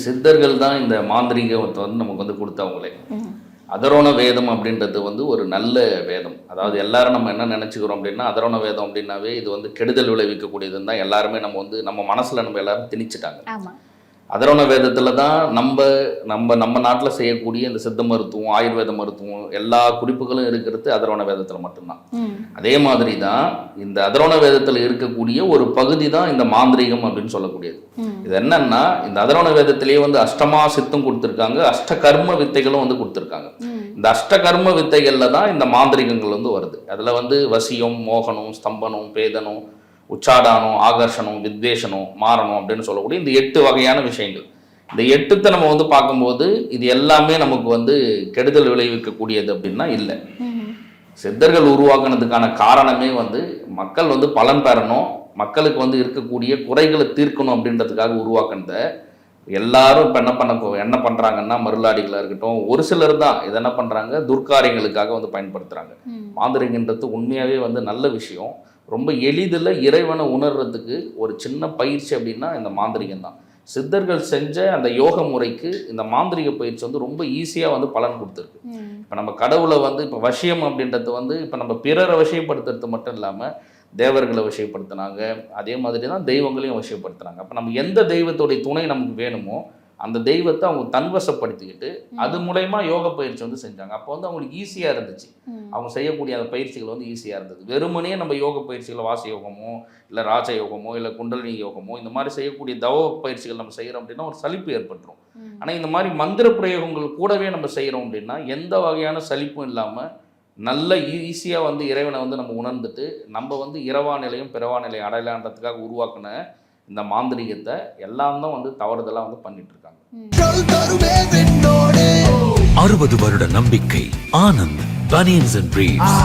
சித்தர்கள் தான் இந்த மாந்திரீகத்தை வந்து நமக்கு வந்து கொடுத்தவங்களே. அதரோண வேதம் அப்படின்றது வந்து ஒரு நல்ல வேதம். அதாவது எல்லாரும் நம்ம என்ன நினச்சிக்கிறோம் அப்படின்னா, அதரோண வேதம் அப்படின்னாவே இது வந்து கெடுதல் விளைவிக்கக்கூடியதுன்னு தான் எல்லாருமே நம்ம வந்து நம்ம மனசில் நம்ம எல்லாரும் திணிச்சிட்டாங்க. அதரோண வேதத்தில் தான் நம்ம நாட்டில் செய்யக்கூடிய இந்த சித்த மருத்துவம், ஆயுர்வேத மருத்துவம் எல்லா குறிப்புகளும் இருக்கிறது அதரோண வேதத்தில் மட்டும்தான். அதே மாதிரி தான் இந்த அதரோண வேதத்தில் இருக்கக்கூடிய ஒரு பகுதி தான் இந்த மாந்திரீகம் அப்படின்னு சொல்லக்கூடியது. இது என்னன்னா, இந்த அதரோண வேதத்திலேயே வந்து அஷ்டமா சித்தம் கொடுத்துருக்காங்க, அஷ்ட கர்ம வித்தைகளும் வந்து கொடுத்துருக்காங்க. இந்த அஷ்ட கர்ம வித்தைகள்ல தான் இந்த மாந்திரிகங்கள் வந்து வருது. அதில் வந்து வசியம், மோகனம், ஸ்தம்பனம், பேதனம், உச்சாடானம், ஆகர்ஷணம், வித்வேஷனம், மாரணம் அப்படின்னு சொல்லக்கூடிய இந்த 8 வகையான விஷயங்கள். இந்த 8த்தை நம்ம வந்து பார்க்கும்போது இது எல்லாமே நமக்கு வந்து கெடுதல் விளைவிக்கக்கூடியது அப்படின்னா இல்லை. சித்தர்கள் உருவாக்குனதுக்கான காரணமே வந்து மக்கள் வந்து பலன் பெறணும், மக்களுக்கு வந்து இருக்கக்கூடிய குறைகளை தீர்க்கணும் அப்படின்றதுக்காக உருவாக்குனத. எல்லாரும் இப்போ என்ன பண்ணுறாங்கன்னா, மருளாடிகளாக இருக்கட்டும், ஒரு சிலர் தான் இதை என்ன பண்ணுறாங்க, துர்க்காரியங்களுக்காக வந்து பயன்படுத்துகிறாங்க. மாந்திரிகன்றது உண்மையாகவே வந்து நல்ல விஷயம். ரொம்ப எளிதில் இறைவனை உணர்றதுக்கு ஒரு சின்ன பயிற்சி அப்படின்னா இந்த மாந்திரிகம் தான். சித்தர்கள் செஞ்ச அந்த யோக முறைக்கு இந்த மாந்திரிக பயிற்சி வந்து ரொம்ப ஈஸியாக வந்து பலன் கொடுத்துருக்கு. இப்போ நம்ம கடவுளை வந்து இப்போ வசியம் அப்படின்றது வந்து இப்போ நம்ம பிறரை வசியப்படுத்துறது மட்டும் இல்லாமல் தேவர்களை வசியப்படுத்தினாங்க, அதே மாதிரி தான் தெய்வங்களையும் வசியப்படுத்துனாங்க. அப்போ நம்ம எந்த தெய்வத்துடைய துணை நமக்கு வேணுமோ அந்த தெய்வத்தை அவங்க தன்வசப்படுத்திக்கிட்டு அது மூலயமா யோக பயிற்சி வந்து செஞ்சாங்க. அப்போ வந்து அவங்களுக்கு ஈஸியாக இருந்துச்சு, அவங்க செய்யக்கூடிய அந்த பயிற்சிகள் வந்து ஈஸியாக இருந்தது. வெறுமனே நம்ம யோக பயிற்சிகளை வாசி யோகமோ இல்லை ராஜ யோகமோ இல்லை குண்டலினி யோகமோ இந்த மாதிரி செய்யக்கூடிய தவ பயிற்சிகள் நம்ம செய்கிறோம் அப்படின்னா ஒரு சலிப்பு ஏற்பட்டுரும். ஆனால் இந்த மாதிரி மந்திர பிரயோகங்கள் கூடவே நம்ம செய்கிறோம் அப்படின்னா எந்த வகையான சலிப்பும் இல்லாமல் நல்ல ஈஸியாக வந்து இறைவனை வந்து நம்ம உணர்ந்துட்டு நம்ம வந்து இரவா நிலையும் பிறவா நிலையும் அடையலான்றதுக்காக உருவாக்குன இந்த மாந்திரிகத்தை எல்லாம் தான் வந்து தவறுதெல்லாம் வந்து பண்ணிட்டு இருக்காங்க. 60 வருட நம்பிக்கை. Anand banians and briefs.